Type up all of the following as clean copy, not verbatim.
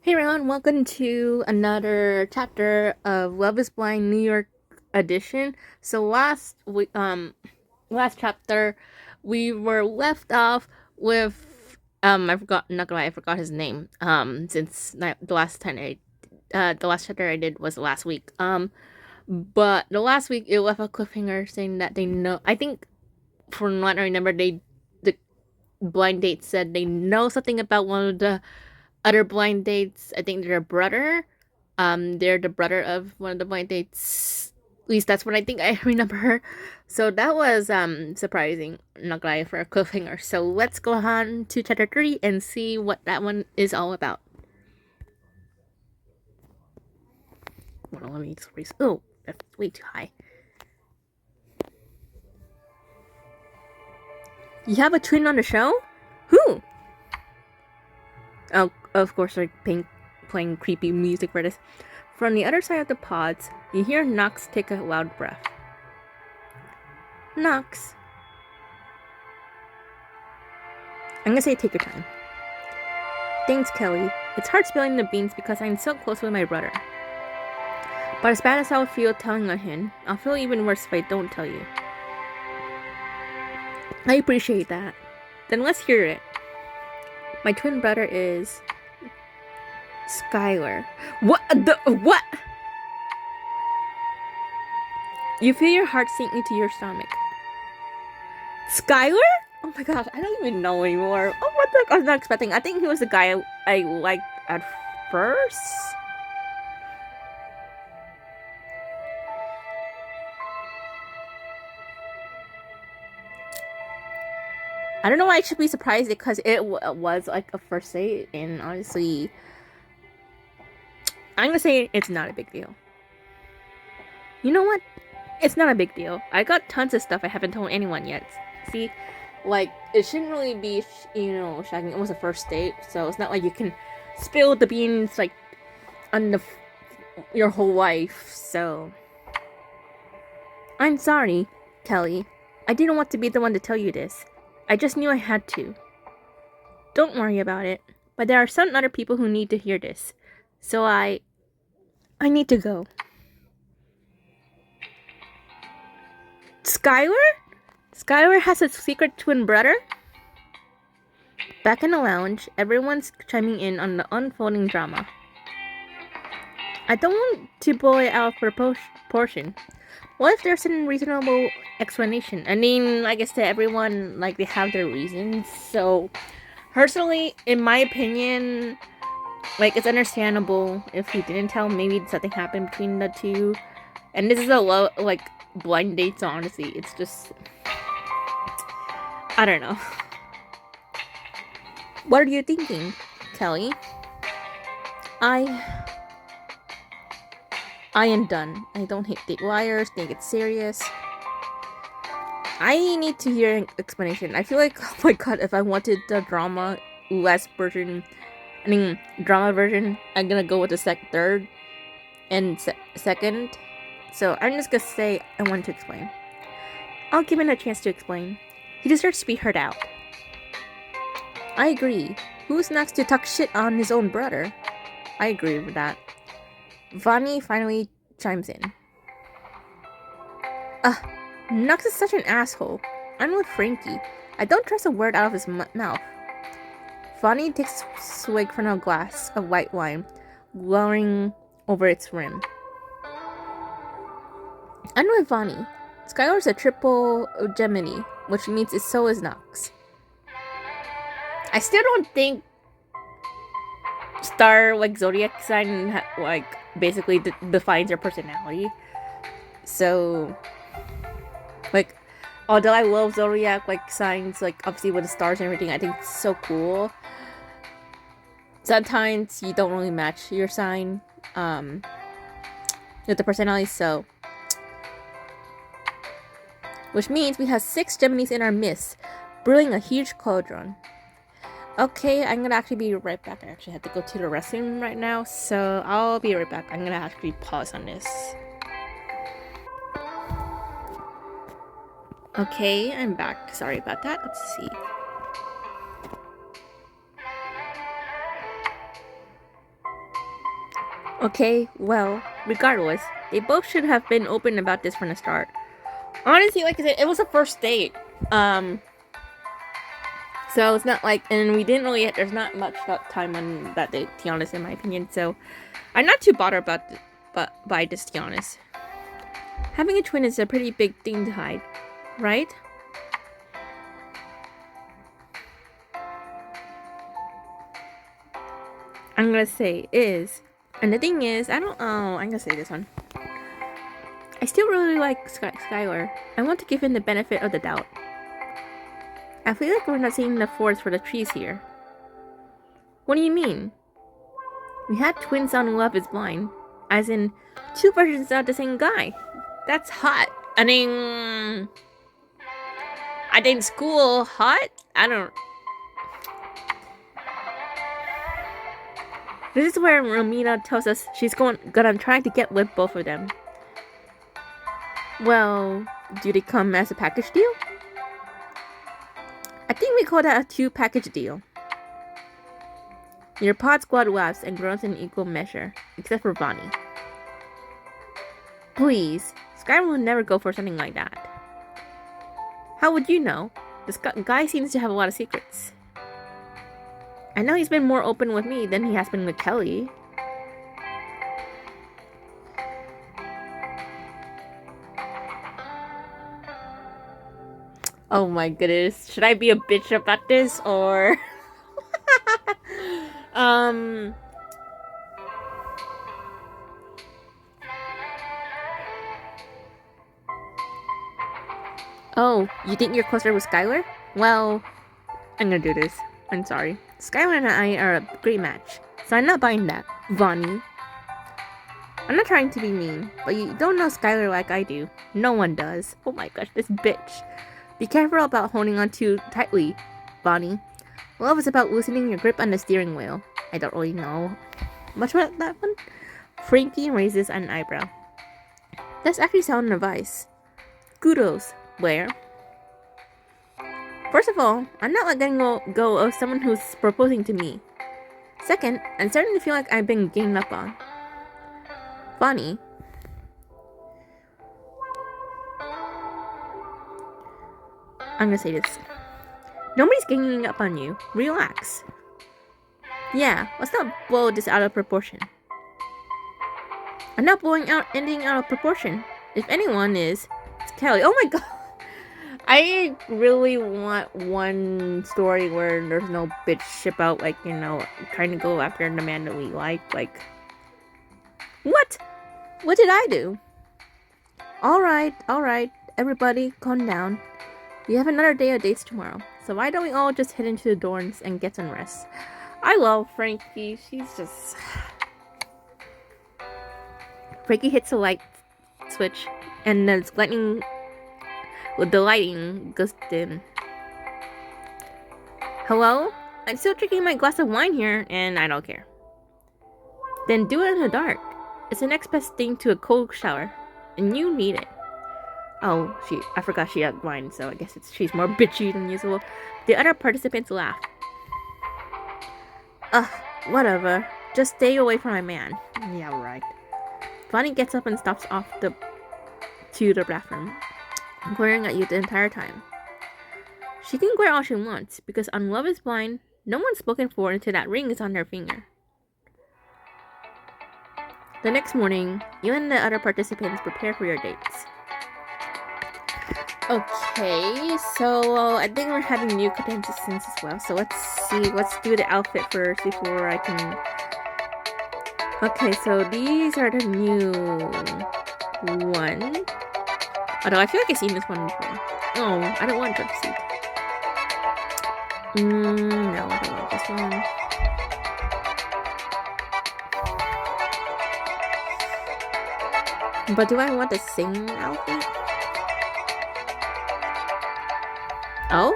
Hey everyone, welcome to another chapter of Love is Blind New York edition. Last chapter we were left off with I forgot, not gonna lie, I forgot his name. Since the last chapter I did was last week. But the last week it left a cliffhanger saying that they know. I think from what I remember, the blind date said they know something about one of the other blind dates. I think they're a brother. They're the brother of one of the blind dates. At least that's what I think I remember. So that was surprising. Not gonna lie, for a cliffhanger. So let's go on to chapter 3 and see what that one is all about. Hold on, let me just raise. Oh, that's way too high. You have a twin on the show? Who? Oh, of course, they're playing creepy music for this. From the other side of the pods, you hear Knox take a loud breath. Knox. I'm gonna say take your time. Thanks, Kelly. It's hard spilling the beans because I'm so close with my brother. But as bad as I'll feel telling on him, I'll feel even worse if I don't tell you. I appreciate that. Then let's hear it. My twin brother is Skylar. What? You feel your heart sink into your stomach. Skylar? Oh my gosh, I don't even know anymore. Oh, what the? I was not expecting. I think he was the guy I liked at first. I don't know why I should be surprised because it was like a first date, and honestly, I'm gonna say it's not a big deal. You know what? It's not a big deal. I got tons of stuff I haven't told anyone yet. See, like, it shouldn't really be, shocking. It was a first date, so it's not like you can spill the beans, like, on your whole life, so. I'm sorry, Kelly. I didn't want to be the one to tell you this. I just knew I had to. Don't worry about it, but there are some other people who need to hear this. So I need to go. Skylar? Skylar has a secret twin brother? Back in the lounge, everyone's chiming in on the unfolding drama. I don't want to blow it out of proportion. What if there's a reasonable explanation? I mean, like I said, everyone, like, they have their reasons. So, personally, in my opinion, like, it's understandable if he didn't tell. Maybe something happened between the two. And this is a low, like, blind date, so honestly, it's just, I don't know. What are you thinking, Kelly? I am done. I don't hate date liars. Think it's serious. I need to hear an explanation. I feel like, oh my god, if I wanted the drama version, I'm gonna go with the third and second. So I'm just gonna say I want to explain. I'll give him a chance to explain. He deserves to be heard out. I agree. Who's next to talk shit on his own brother? I agree with that. Vani finally chimes in. Knox is such an asshole. I'm with Frankie. I don't trust a word out of his mouth. Vani takes a swig from a glass of white wine, glowering over its rim. I'm with Vani. Skylar's a triple Gemini, which means so is Knox. I still don't think star, like, zodiac sign, like, basically defines your personality. So, like, although I love zodiac, like, signs, like, obviously with the stars and everything, I think it's so cool. Sometimes you don't really match your sign with the personality, so. Which means we have 6 Geminis in our midst, brewing a huge cauldron. Okay, I'm gonna actually be right back. I actually have to go to the restroom right now, so I'll be right back. I'm gonna actually pause on this. Okay, I'm back. Sorry about that. Let's see. Okay, well, regardless, they both should have been open about this from the start. Honestly, like I said, it was a first date. Um, so it's not like, and we didn't really, there's not much time on that date, to be honest, in my opinion. So I'm not too bothered about, by this, to be honest. Having a twin is a pretty big thing to hide, right? I'm gonna say is. And the thing is, I'm gonna say this one. I still really like Skylar. I want to give him the benefit of the doubt. I feel like we're not seeing the forest for the trees here. What do you mean? We had twins on Love is Blind. As in, two versions of the same guy. That's hot. I think school hot? I don't... This is where Romina tells us she's gonna try to get with both of them. Well, do they come as a package deal? I think we call that a two-package deal. Your pod squad laughs and groans in equal measure, except for Bonnie. Please, Sky will never go for something like that. How would you know? This guy seems to have a lot of secrets. I know he's been more open with me than he has been with Kelly. Oh my goodness. Should I be a bitch about this or... Oh, you think you're closer with Skylar? Well, I'm gonna do this. I'm sorry. Skylar and I are a great match, so I'm not buying that, Vonnie. I'm not trying to be mean, but you don't know Skylar like I do. No one does. Oh my gosh, this bitch. Be careful about holding on too tightly, Bonnie. Love is about loosening your grip on the steering wheel. I don't really know much about that one. Frankie raises an eyebrow. That's actually sound advice. Kudos, Blair. First of all, I'm not letting go of someone who's proposing to me. Second, I'm starting to feel like I've been ganged up on. Bonnie. I'm gonna say this. Nobody's ganging up on you. Relax. Yeah, let's not blow this out of proportion. I'm not blowing anything out of proportion. If anyone is, it's Kelly. Oh my god. I really want one story where there's no bitch ship out, like, you know, trying to go after the man that we like. Like, what? What did I do? Alright, everybody, calm down. We have another day of dates tomorrow, so why don't we all just head into the dorms and get some rest? I love Frankie. She's just... Frankie hits a light switch, and the lightning... With the lighting goes dim. Hello? I'm still drinking my glass of wine here, and I don't care. Then do it in the dark. It's the next best thing to a cold shower, and you need it. Oh, I forgot she had wine, so I guess she's more bitchy than usual. The other participants laugh. Ugh, whatever. Just stay away from my man. Yeah, right. Bonnie gets up and stops off to the bathroom, glaring at you the entire time. She can glare all she wants, because on Love is Blind, no one's spoken for until that ring is on their finger. The next morning, you and the other participants prepare for your dates. Okay, so I think we're having new contestants as well. So let's do the outfit first before I can... Okay, so these are the new one. Although I feel like I've seen this one before. Oh, I don't want jumpsuit. No, I don't want this one. But do I want the same outfit? Oh?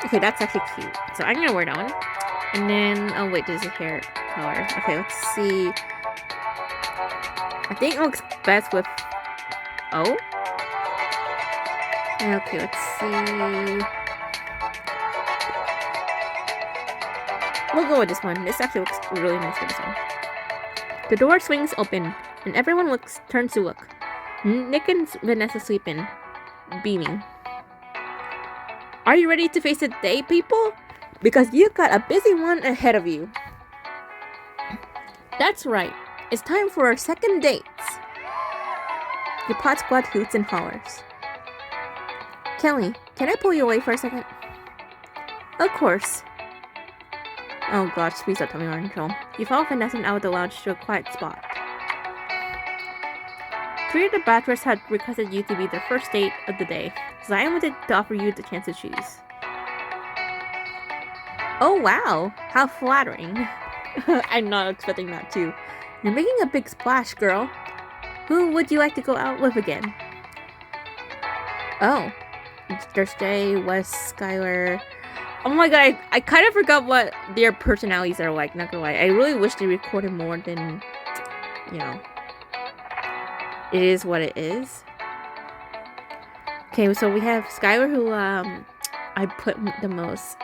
Okay, that's actually cute. So I'm gonna wear that one. And then, oh wait, there's a hair color. Okay, let's see. I think it looks best with... Oh? Okay, let's see. We'll go with this one. This actually looks really nice for this one. The door swings open, and everyone turns to look. Nick and Vanessa sleeping, beaming. Are you ready to face the day, people? Because you got a busy one ahead of you. That's right. It's time for our second dates. The pod squad hoots and hollers. Kelly, can I pull you away for a second? Of course. Oh gosh, please don't tell me we're in trouble. You follow Vanessa out of the lounge to a quiet spot. 3 of the bachelors had requested you to be their first date of the day, so I wanted to offer you the chance to choose. Oh wow, how flattering. I'm not expecting that too. You're making a big splash, girl. Who would you like to go out with again? Oh, there's Jay, Wes, Skylar. Oh my god, I kind of forgot what their personalities are like, not gonna lie. I really wish they recorded more than, you know, it is what it is. Okay, so we have Skylar, who, I put the most.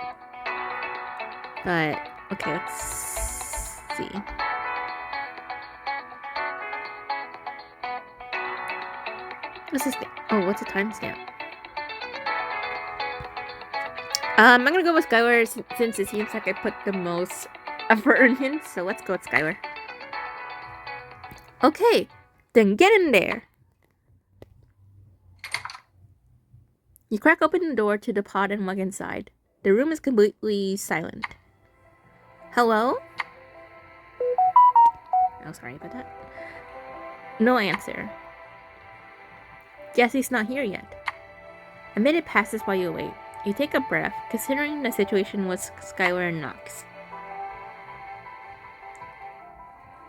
But, okay, let's see. What's this? Oh, what's the timestamp? I'm gonna go with Skylar since it seems like I put the most effort in him. So let's go with Skylar. Okay, then get in there. You crack open the door to the pod and walk inside. The room is completely silent. Hello? Oh, sorry about that. No answer. Guess he's not here yet. A minute passes while you wait. You take a breath, considering the situation with Skylar and Knox.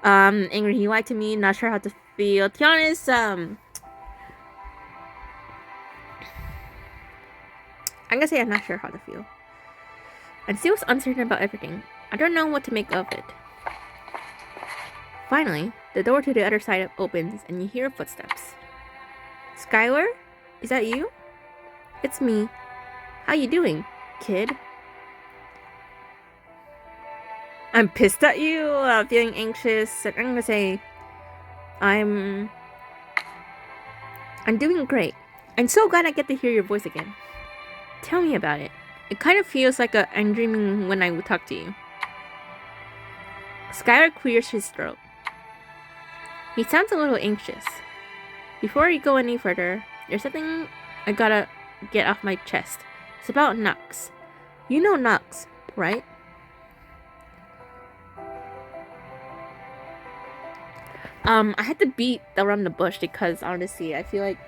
Angry he lied to me, not sure how to feel. To be honest, I'm gonna say I'm not sure how to feel. I'm still uncertain about everything. I don't know what to make of it. Finally, the door to the other side opens and you hear footsteps. Skylar? Is that you? It's me. How you doing, kid? I'm pissed at you, feeling anxious. I'm gonna say I'm doing great. I'm so glad I get to hear your voice again. Tell me about it. It kind of feels like I'm dreaming when I talk to you. Skylar clears his throat. He sounds a little anxious. Before you go any further, there's something I gotta get off my chest. It's about Knox. You know Knox, right? I had to beat around the bush because honestly, I feel like,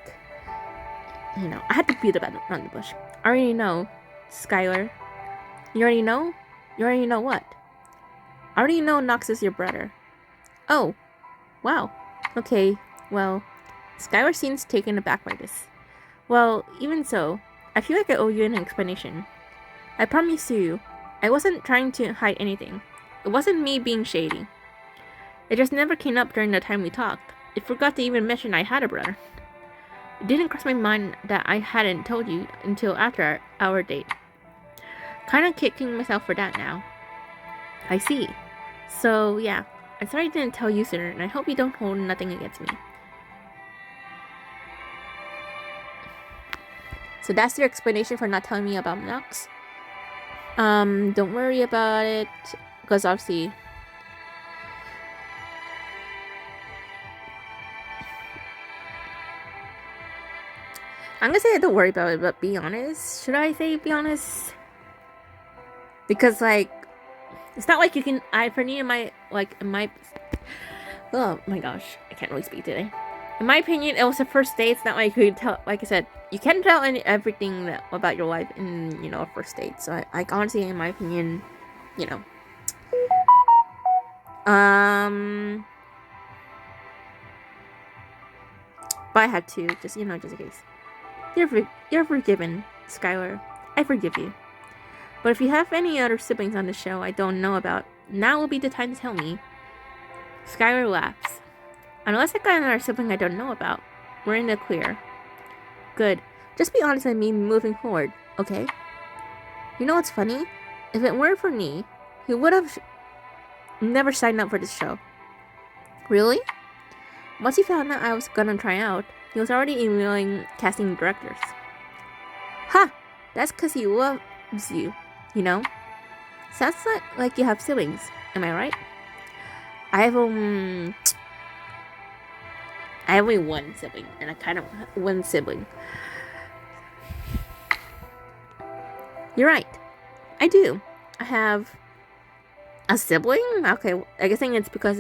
you know, I had to beat around the bush. I already know, Skylar. You already know? You already know what? I already know Knox is your brother. Oh, wow. Okay, well, Skylar seems taken aback by this. Well, even so, I feel like I owe you an explanation. I promise you, I wasn't trying to hide anything. It wasn't me being shady. It just never came up during the time we talked. I forgot to even mention I had a brother. It didn't cross my mind that I hadn't told you until after our date. Kinda kicking myself for that now. I see. So, yeah. I'm sorry I didn't tell you sooner, and I hope you don't hold nothing against me. So that's your explanation for not telling me about Knox? Don't worry about it, because obviously... I'm gonna say don't worry about it, but be honest. Should I say be honest? Because, like, it's not like you can... for me, in my... Oh my gosh, I can't really speak today. In my opinion, it was the first date. It's not like you could tell... Like I said, you can't tell everything about your life in, you know, a first date. So, honestly, in my opinion, you know... But I had to, just, you know, just in case. You're forgiven, Skylar. I forgive you. But if you have any other siblings on the show I don't know about, now will be the time to tell me. Skylar laughs. Unless I got another sibling I don't know about, we're in the clear. Good. Just be honest with me moving forward, okay? You know what's funny? If it weren't for me, He would have never signed up for this show. Really? Once he found out I was gonna try out, he was already emailing casting directors. Ha! That's because he loves you, you know? Sounds like you have siblings, am I right? I have only one sibling, and I kind of one sibling. You're right. I do. I have a sibling? Okay, I guess it's because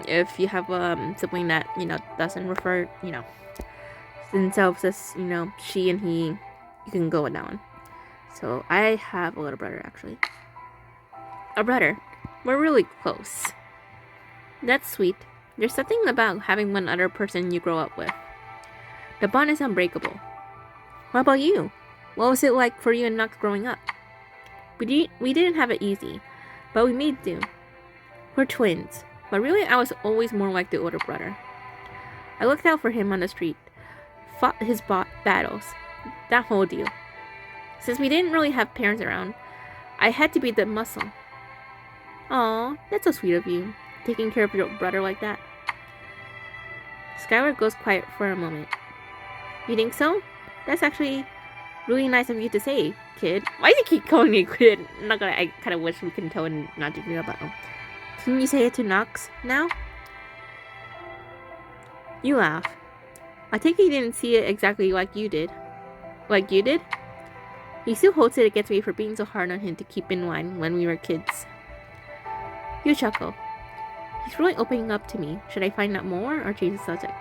if you have a sibling that, doesn't refer, themselves as, she and he, you can go with that one. So I have a little brother, actually. A brother. We're really close. That's sweet. There's something about having one other person you grow up with. The bond is unbreakable. What about you? What was it like for you and Knox growing up? We didn't have it easy, but we made do. We're twins, but really I was always more like the older brother. I looked out for him on the street, fought his battles, that whole deal. Since we didn't really have parents around, I had to be the muscle. Aw, that's so sweet of you, taking care of your brother like that. Skylar goes quiet for a moment. You think so? That's actually really nice of you to say, kid. Why do you keep calling me kid? I kind of wish we could tell and not do it about him. Can you say it to Knox now? You laugh. I think he didn't see it exactly like you did. Like you did? He still holds it against me for being so hard on him to keep in line when we were kids. You chuckle. He's really opening up to me. Should I find out more or change the subject?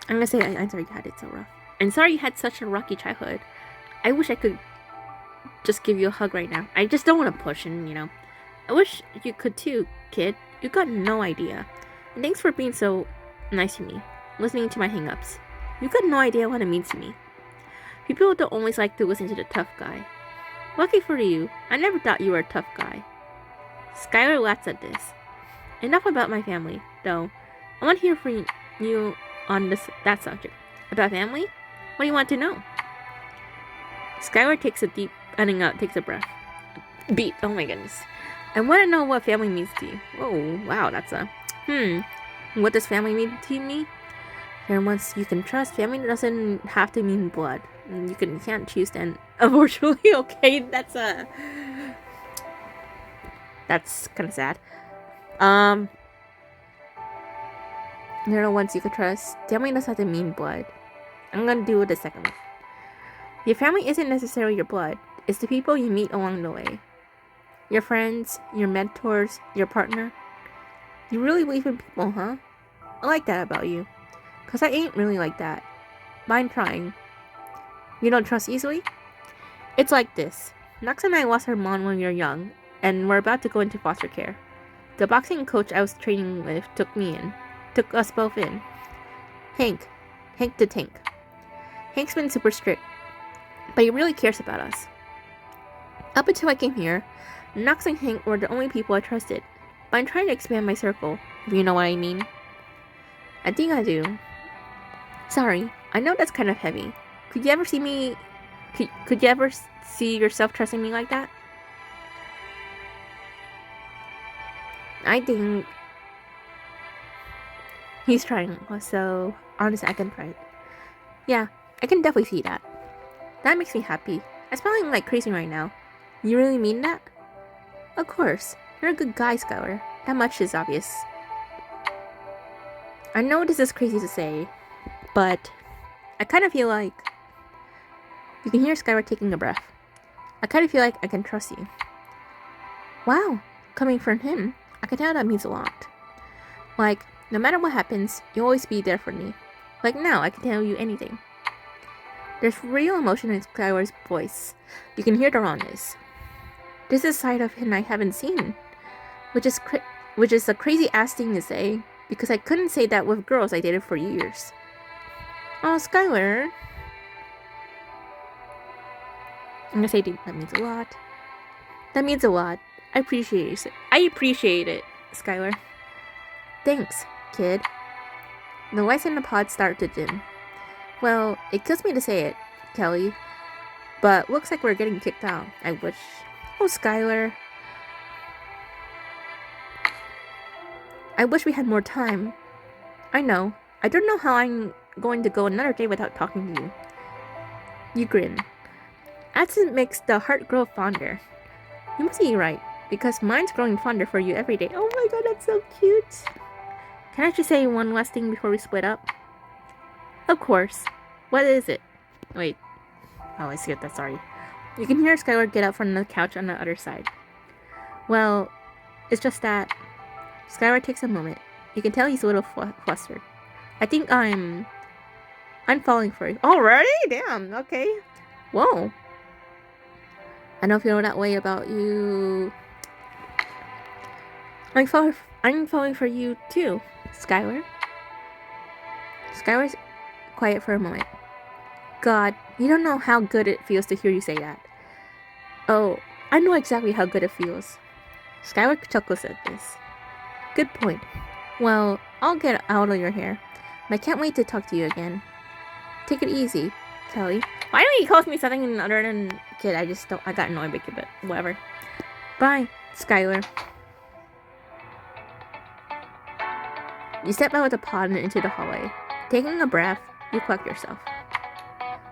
I'm gonna say I'm sorry you had it so rough. I'm sorry you had such a rocky childhood. I wish I could just give you a hug right now. I just don't want to push and, I wish you could too, kid. You got no idea. And thanks for being so nice to me, listening to my hang-ups. You got no idea what it means to me. People don't always like to listen to the tough guy. Lucky for you, I never thought you were a tough guy. Skylar laughs at this. Enough about my family, though. I want to hear from you on that subject. About family? What do you want to know? Skylar takes a breath. Beat. Oh my goodness. I want to know what family means to you. Oh, wow, that's a... What does family mean to me? Once you can trust, family doesn't have to mean blood. You can't choose then. Unfortunately, okay, that's kind of sad. Once you can trust, family doesn't have to mean blood. I'm gonna do the second one. Your family isn't necessarily your blood. It's the people you meet along the way. Your friends, your mentors, your partner. You really believe in people, huh? I like that about you. Cause I ain't really like that. Mind trying. You don't trust easily? It's like this. Knox and I lost our mom when we were young, and we're about to go into foster care. The boxing coach I was training with took us both in. Hank the Tank. Hank's been super strict, but he really cares about us. Up until I came here, Knox and Hank were the only people I trusted, but I'm trying to expand my circle, if you know what I mean. I think I do. Sorry, I know that's kind of heavy. Could you ever see yourself trusting me like that? I think he's trying, so honestly, I can try it. Yeah, I can definitely see that. That makes me happy. I'm smiling like crazy right now. You really mean that? Of course. You're a good guy, Skylar. That much is obvious. I know this is crazy to say, but I kind of feel like... You can hear Skylar taking a breath. I kind of feel like I can trust you. Wow, coming from him, I can tell that means a lot. Like, no matter what happens, you'll always be there for me. Like now, I can tell you anything. There's real emotion in Skylar's voice. You can hear the rawness. This is a side of him I haven't seen, which is a crazy ass thing to say, because I couldn't say that with girls I dated for years. Oh, Skylar. I'm gonna say that means a lot. That means a lot. I appreciate it, Skylar. Thanks, kid. The lights in the pod start to dim. Well, it kills me to say it, Kelly, but looks like we're getting kicked out. I wish. Oh, Skylar. I wish we had more time. I know. I don't know how I'm going to go another day without talking to you. You grin. Absence makes the heart grow fonder. You must be right, because mine's growing fonder for you every day. Oh my god, that's so cute. Can I just say one last thing before we split up? Of course. What is it? Wait. Oh, I skipped that, sorry. You can hear Skylar get up from the couch on the other side. Well, it's just that... Skylar takes a moment. You can tell he's a little flustered. I think I'm falling for you. Already? Damn, okay. Whoa. I don't feel that way about you. I'm falling for you too, Skylar. Skylar's quiet for a moment. God, you don't know how good it feels to hear you say that. Oh, I know exactly how good it feels. Skylar chuckles at this. Good point. Well, I'll get out of your hair. I can't wait to talk to you again. Take it easy, Kelly. Why don't he call me something other than kid? I got annoyed with it, but whatever. Bye, Skylar. You step out of the pod and into the hallway. Taking a breath, you collect yourself.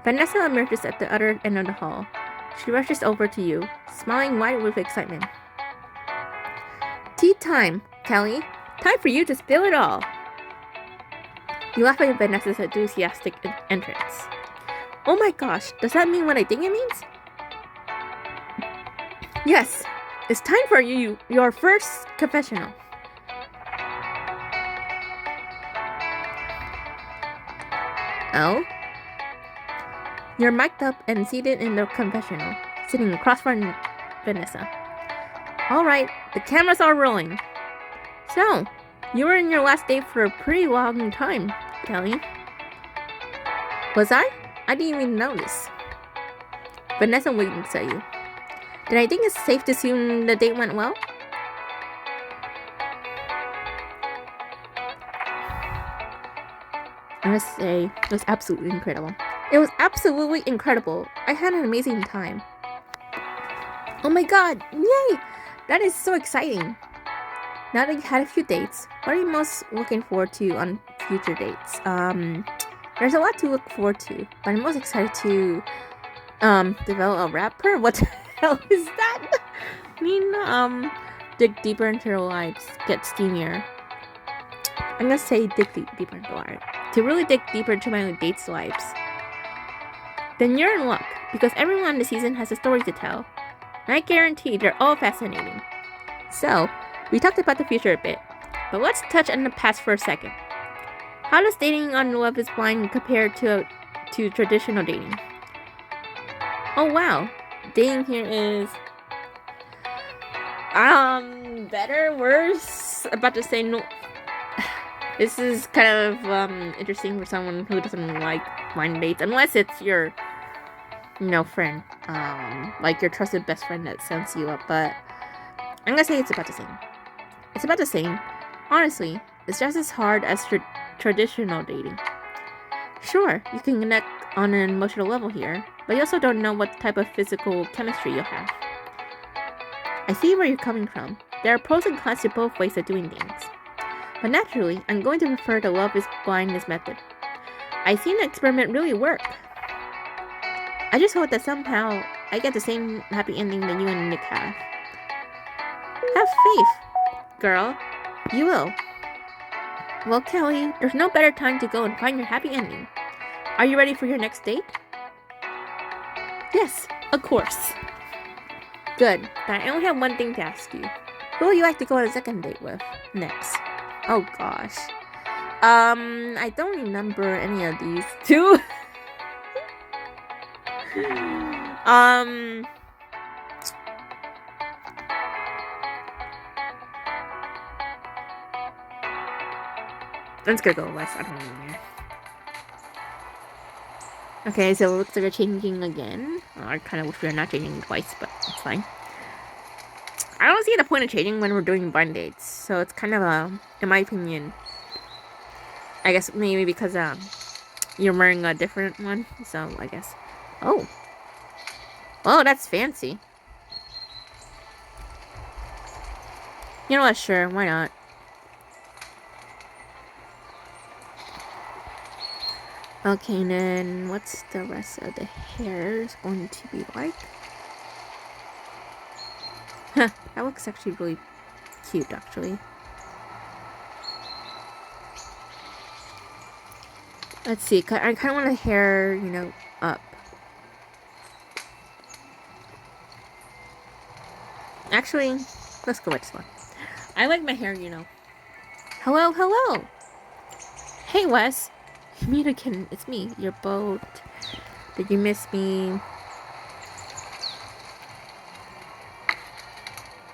Vanessa emerges at the other end of the hall. She rushes over to you, smiling wide with excitement. Tea time, Kelly. Time for you to spill it all. You laugh at Vanessa's enthusiastic entrance. Oh my gosh, does that mean what I think it means? Yes, it's time for your first confessional. Oh? You're mic'd up and seated in the confessional, sitting across from Vanessa. Alright, the cameras are rolling. So, you were in your last date for a pretty long time, Kelly. Was I? I didn't even notice. Vanessa winks at you. Did I think it's safe to assume the date went well? I must say, it was absolutely incredible. It was absolutely incredible. I had an amazing time. Oh my god, yay! That is so exciting. Now that you had a few dates, what are you most looking forward to on future dates? There's a lot to look forward to, but I'm most excited to develop a rapper. What the hell is that? I mean, dig deeper into their lives, get steamier. I'm gonna say dig deeper into lives. To really dig deeper into my dates' lives. Then you're in luck, because everyone in the season has a story to tell. And I guarantee they're all fascinating. So, we talked about the future a bit, but let's touch on the past for a second. How does dating on Love is Blind compare to traditional dating? Oh wow, dating here is better, worse. About to say no. This is kind of interesting for someone who doesn't like blind dates, unless it's your friend, like your trusted best friend that sends you up. But I'm gonna say it's about the same. It's about the same. Honestly, it's just as hard as traditional dating. Sure, you can connect on an emotional level here, but you also don't know what type of physical chemistry you'll have. I see where you're coming from. There are pros and cons to both ways of doing things. But naturally, I'm going to prefer the Love is Blindness method. I've seen the experiment really work. I just hope that somehow I get the same happy ending that you and Nick have. Have faith, girl. You will. Well, Kelly, there's no better time to go and find your happy ending. Are you ready for your next date? Yes, of course. Good, but I only have one thing to ask you. Who would you like to go on a second date with next? Oh gosh. I don't remember any of these two. Let's go West. I don't know. Okay, so it looks like we're changing again. I kind of wish we were not changing twice, but it's fine. I don't see the point of changing when we're doing blind dates, so it's kind of in my opinion, I guess maybe because you're wearing a different one, so I guess. Oh. Oh, that's fancy. You know what? Sure, why not? Okay, then what's the rest of the hairs going to be like? Huh, that looks actually really cute, actually. Let's see. I kind of want the hair, you know, up. Actually, let's go with this one. I like my hair, you know. Hello, hello. Hey, Wes. Meet again. It's me, your boat. Did you miss me?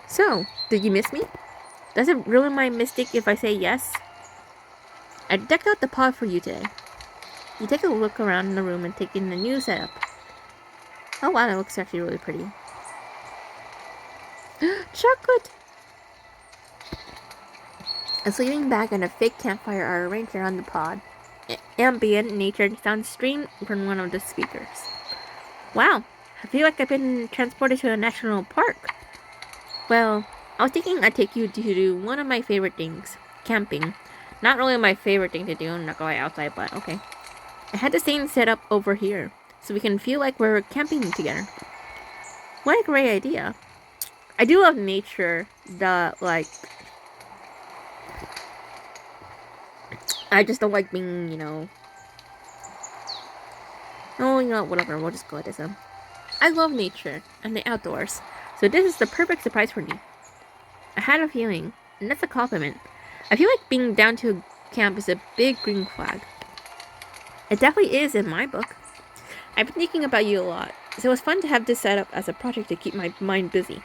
So, did you miss me? Does it ruin my mistake if I say yes? I decked out the pod for you today. You take a look around the room and take in the new setup. Oh wow, that looks actually really pretty. Chocolate! A sleeping bag and a fake campfire are arranged around the pod. Ambient nature sounds streamed from one of the speakers. Wow, I feel like I've been transported to a national park. Well, I was thinking I'd take you to do one of my favorite things, camping. Not really my favorite thing to do, I'm not going outside, but okay. I had the same setup over here, so we can feel like we're camping together. What a great idea. I do love nature, I just don't like being, you know... Oh, you know, whatever, we'll just go with this. I love nature and the outdoors, so this is the perfect surprise for me. I had a feeling, and that's a compliment. I feel like being down to camp is a big green flag. It definitely is in my book. I've been thinking about you a lot, so it was fun to have this set up as a project to keep my mind busy.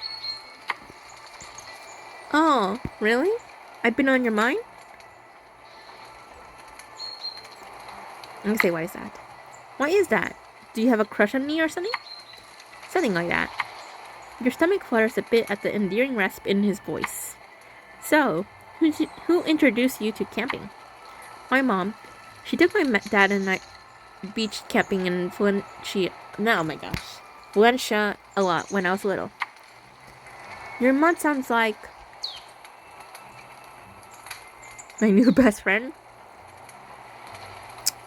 Oh, really? I've been on your mind? I'm gonna say, why is that? Why is that? Do you have a crush on me or something? Something like that. Your stomach flutters a bit at the endearing rasp in his voice. So, who introduced you to camping? My mom. She took my dad and I beach camping in Valencia. No, oh my gosh. Valencia a lot when I was little. Your mom sounds like my new best friend.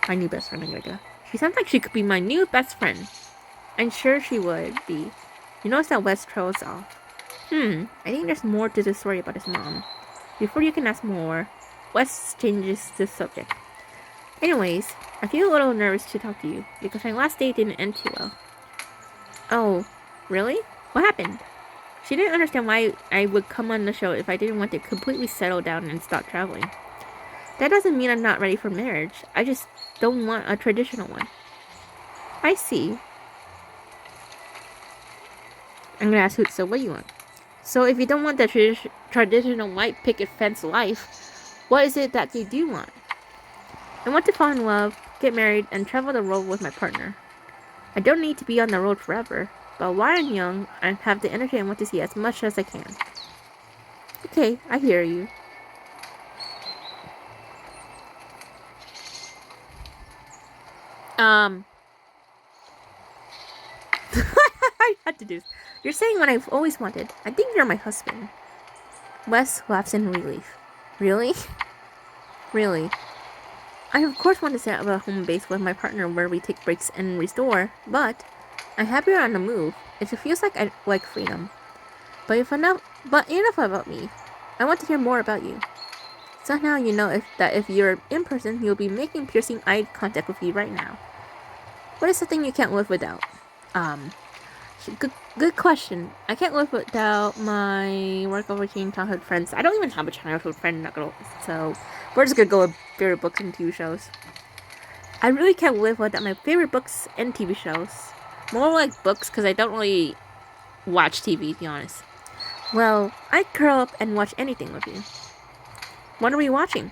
My new best friend, America. She sounds like she could be my new best friend. I'm sure she would be. You notice that Wes trails off. I think there's more to the story about his mom. Before you can ask more, Wes changes the subject. Anyways, I feel a little nervous to talk to you, because my last date didn't end too well. Oh, really? What happened? She didn't understand why I would come on the show if I didn't want to completely settle down and stop traveling. That doesn't mean I'm not ready for marriage. I just don't want a traditional one. I see. I'm gonna ask Hoot, so what do you want? So if you don't want the traditional white picket fence life, what is it that you do want? I want to fall in love, get married, and travel the world with my partner. I don't need to be on the road forever, but while I'm young, I have the energy and want to see as much as I can. Okay, I hear you. I had to do this. You're saying what I've always wanted. I think you're my husband. Wes laughs in relief. Really? Really? I of course want to set up a home base with my partner where we take breaks and restore, but I'm happier on the move. It feels like I like freedom. But enough about me. I want to hear more about you. Somehow you know if you're in person, you'll be making piercing eye contact with you right now. What is something you can't live without? Good question. I can't live without my work overseeing childhood friends. I don't even have a childhood friend, so we're just gonna go with favorite books and TV shows. I really can't live without my favorite books and TV shows. More like books, because I don't really watch TV, to be honest. Well, I'd curl up and watch anything with you. What are we watching?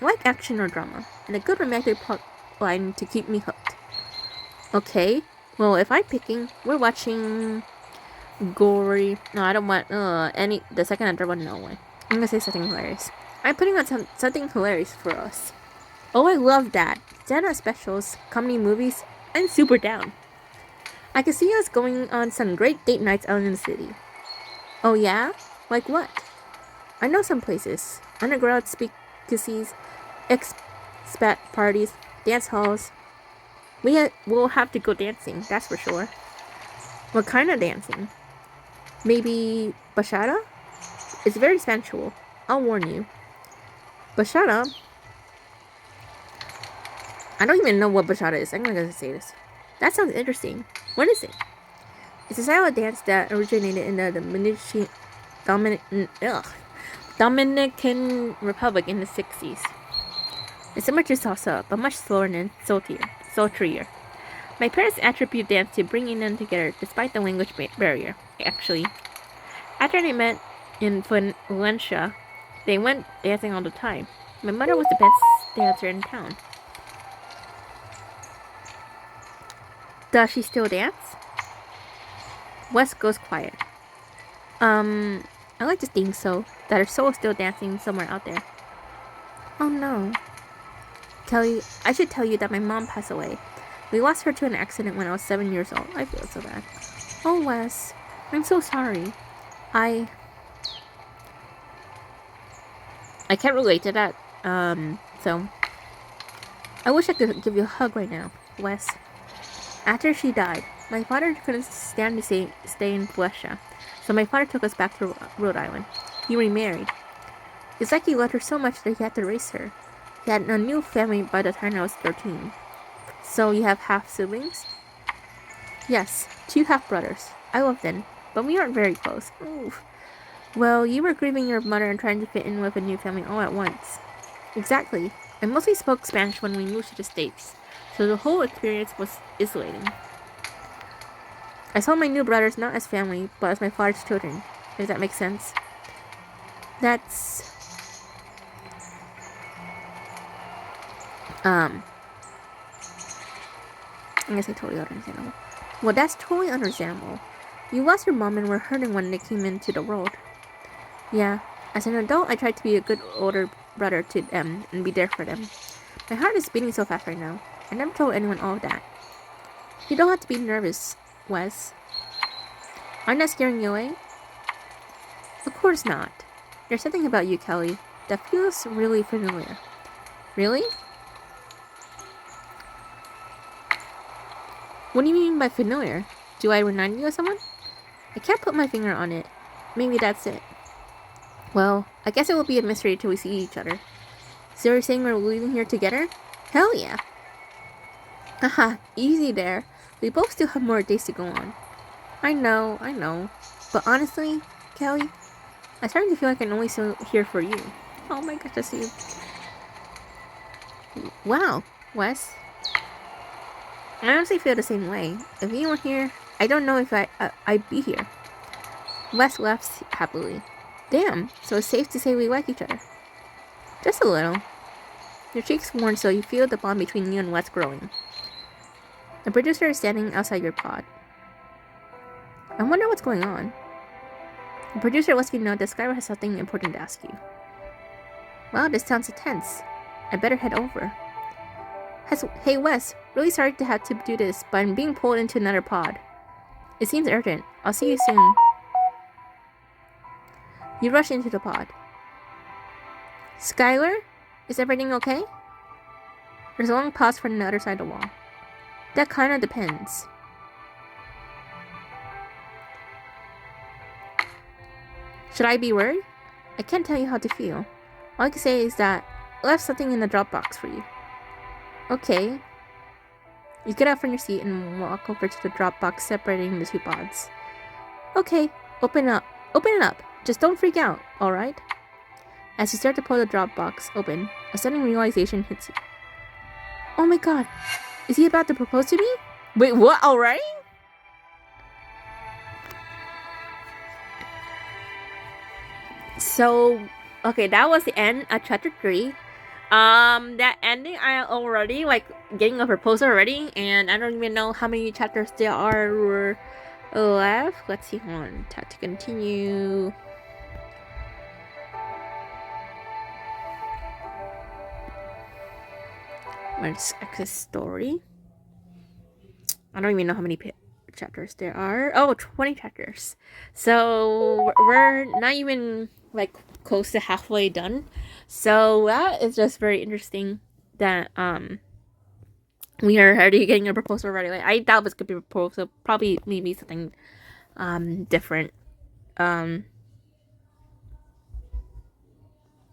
I like action or drama, and a good romantic plot line to keep me hooked. Okay, well, if I'm picking, we're watching gory. No, I don't want the second and third one. No way. I'm gonna say something hilarious. I'm putting on something hilarious for us. Oh, I love that. Stand-up specials, comedy movies, I'm super down. I can see us going on some great date nights out in the city. Oh yeah? Like what? I know some places. Underground speakeasies, expat parties, dance halls. We'll have to go dancing, that's for sure. What kind of dancing? Maybe bachata? It's very sensual. I'll warn you. Bachata? I don't even know what bachata is. I'm gonna say this. That sounds interesting. What is it? It's a style of dance that originated in the Dominican Republic in the 60s. It's similar to salsa, but much slower and sultrier. My parents attribute dance to bringing them together despite the language barrier. Actually, after they met in Valencia, they went dancing all the time. My mother was the best dancer in town. Does she still dance? Wes goes quiet. I like to think so, that her soul is still dancing somewhere out there. Oh no. Kelly, I should tell you that my mom passed away. We lost her to an accident when I was 7 years old. I feel so bad. Oh, Wes, I'm so sorry. I can't relate to that. So I wish I could give you a hug right now, Wes. After she died, my father couldn't stand to stay in Flushia, so my father took us back to Rhode Island. He remarried. It's like he loved her so much that he had to raise her. He had a new family by the time I was 13. So you have half siblings? Yes, 2 half brothers. I love them, but we aren't very close. Oof. Well, you were grieving your mother and trying to fit in with a new family all at once. Exactly. I mostly spoke Spanish when we moved to the States, so the whole experience was isolating. I saw my new brothers not as family, but as my father's children, if that makes sense. That's... I guess I totally understandable. Well, that's totally understandable. You lost your mom and were hurting when they came into the world. Yeah, as an adult, I tried to be a good older brother to them and be there for them. My heart is beating so fast right now. I never told anyone all of that. You don't have to be nervous, Wes. I'm not scaring you away? Of course not. There's something about you, Kelly, that feels really familiar. Really? What do you mean by familiar? Do I remind you of someone? I can't put my finger on it. Maybe that's it. Well, I guess it will be a mystery till we see each other. So you're saying we're leaving here together? Hell yeah. Haha, easy there. We both still have more days to go on. I know. But honestly, Kelly, I'm starting to feel like I'm only so here for you. Oh my gosh, that's you. Wow, Wes. I honestly feel the same way. If you weren't here, I don't know if I'd be here. Wes laughs happily. Damn, so it's safe to say we like each other. Just a little. Your cheeks warm so you feel the bond between you and Wes growing. The producer is standing outside your pod. I wonder what's going on. The producer lets you know that Skylar has something important to ask you. Wow, this sounds intense. I better head over. Hey Wes, really sorry to have to do this, but I'm being pulled into another pod. It seems urgent. I'll see you soon. You rush into the pod. Skylar? Is everything okay? There's a long pause from the other side of the wall. That kinda depends. Should I be worried? I can't tell you how to feel. All I can say is that I left something in the Dropbox for you. Okay. You get up from your seat and walk over to the Dropbox separating the 2 pods. Okay, open it up. Just don't freak out, alright? As you start to pull the Dropbox open, a sudden realization hits you. Oh my god, is he about to propose to me? Wait, what, already? So, okay, that was the end of chapter 3. That ending, I already, getting a proposal already, and I don't even know how many chapters there are left. Let's see, hold on, tap to continue. Let's access story. I don't even know how many chapters there are. Oh, 20 chapters. So we're not even like close to halfway done. So that is just very interesting that we are already getting a proposal already. Like, I doubt it's gonna be a proposal. Probably maybe something different.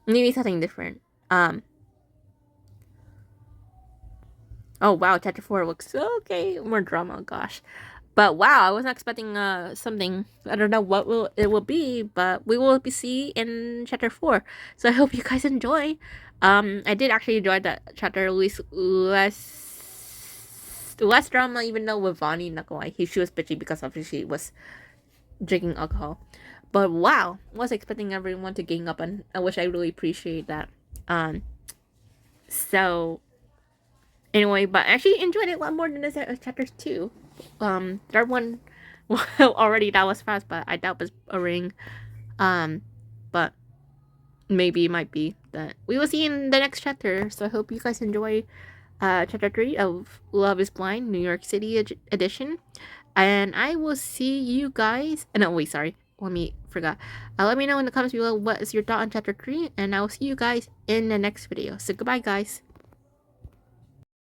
Maybe something different. Oh wow, chapter 4 looks okay. More drama, gosh. But wow, I wasn't expecting something. I don't know what it will be, but we will be see in chapter 4. So I hope you guys enjoy. I did actually enjoy that chapter, at least less drama, even though with Vonnie, not gonna lie, she was bitchy because obviously she was drinking alcohol. But wow, was expecting everyone to gang up, and I wish I really appreciate that. So anyway, but I actually enjoyed it a lot more than this chapters 2. Third one, well, already that was fast, but I doubt it's a ring. But maybe it might be that we will see in the next chapter. So I hope you guys enjoy chapter 3 of Love is Blind, New York City edition. And I will see you guys. No, wait, sorry. Forgot. Let me know in the comments below what is your thought on chapter 3, and I will see you guys in the next video. So goodbye, guys.